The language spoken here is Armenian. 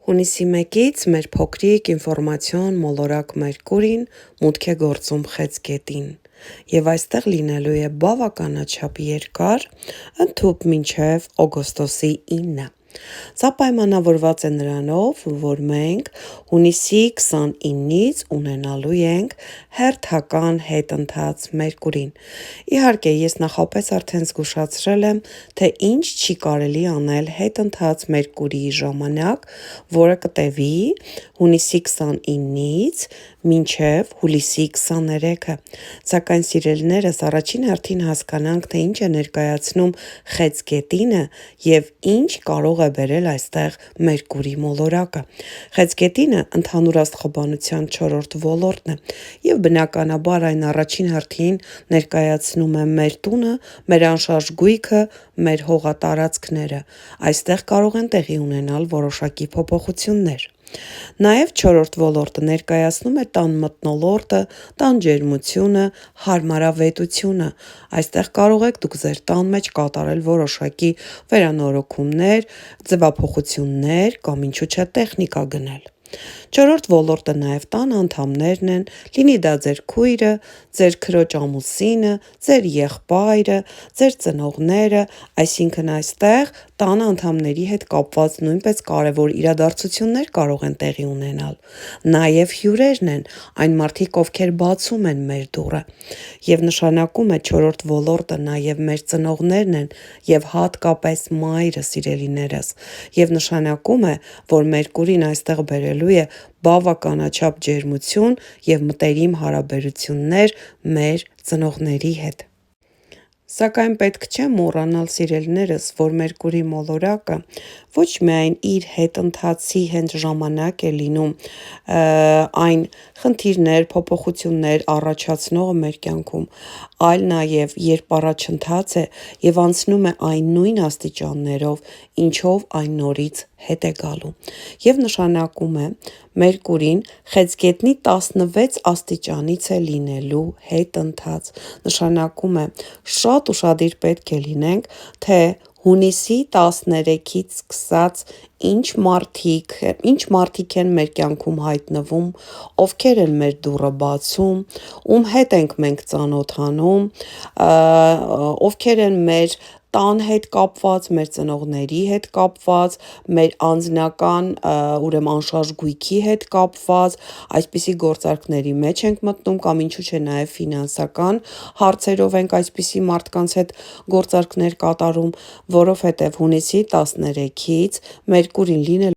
Հունիսի 1-ից մեր փոքրիկ ինֆորմացիոն մոլորակ Մերկուրին մուտք է գործում Խեցգետին և այստեղ լինելու է բավականաչափ երկար, ընդհուպ մինչև օգոստոսի 9-ը։ Սա պայմանավորված է նրանով, որ մենք հունիսի 29-ից ունենալու ենք հերթական հետընթաց Մերկուրին։ Իհարկե, ես նախապես արդեն զգուշացրել եմ, թե ինչ չի կարելի անել հետընթաց Մերկուրիի ժամանակ, որը կտևի հունիսի 29-ից մինչև հուլիսի 23-ը։ Սակայն սիրելիներս, առաջին հերթին հասկանանք, թե ինչ է ներկայացնում Խեցգետինը և ինչ կարող է բերել այստեղ Մերկուրի մոլորակը։ Խեցգետինը ընդհանուր աստղաբանության 4-րդ ոլորտն է և բնականաբար այն առաջին հերթին ներկայացնում է մեր տունը, մեր անշարժ գույքը, մեր հողատարածքները։ Այստեղ կարող են տեղի ունենալ որոշակի փոփոխություններ։ Նաև 4-րդ ոլորտը ներկայացնում է տան մթնոլորտը, տան ջերմությունը, հարմարավետությունը։ Այստեղ կարող եք դուք ձեր տան մեջ կատարել որոշակի վերանորոգումներ, ձևափոխություններ կամ ինչու՞ չէ տեխնիկա գնել։ 4-րդ ոլորտը նաև տան անդամներն են, լինի դա ձեր քույրը, ձեր քրոջ ամուսինը, ձեր եղբայրը, ձեր ծնողները, այսինքն այստեղ տան անդամների հետ կապված նույնպես կարևոր իրադարձություններ կարող են տեղի ունենալ։ Նաև հյուրերն են, այն մարդիկ, ովքեր բացում են մեր դուռը։ Եվ նշանակում է 4-րդ ոլորտը նաև մեր ծնողներն են և հատկապես մայրը, սիրելիներս։ Եվ նշանակում է, որ Մերկուրին այստեղ բերելու է բավականաչափ ջերմություն և մտերիմ հարաբերություններ մեր ծնողների հետ։ Սակայն պետք չէ մոռանալ, սիրելիներս, որ Մերկուրի մոլորակը ոչ միայն իր հետընթացի հենց ժամանակ է լինում այն խնդիրներ, փոփոխություններ առաջացնողը մեր կյանքում, այլ նաև երբ առաջընթաց է և անցնում է այն նույն աստիճաններով, ինչով այն նորից հետ է գալու։ Եվ նշանակում է Մերկուրին Խեցգետնի 16 աստիճանից է լինելու հետընթաց։ Նշանակում է շատ ուշադիր պետք է լինենք, թե հունիսի 13-ից սկսած ինչ մարդիկ են մեր կյանքում հայտնվում, ովքեր են մեր դուռը բացում, ում հետ ենք մենք ծանոթանում, ովքեր են մեր տան հետ կապված, մեր ծնողների հետ կապված, մեր անձնական, ուրեմն անշարժ գույքի հետ կապված, այսպիսի գործարքների մեջ ենք մտնում կամ ինչու՞ չէ նաև ֆինանսական հարցերով ենք այսպիսի մարդկանց հետ գործարքներ կատարում, որովհետև հունիսի 13-ից Մերկուրին լինելու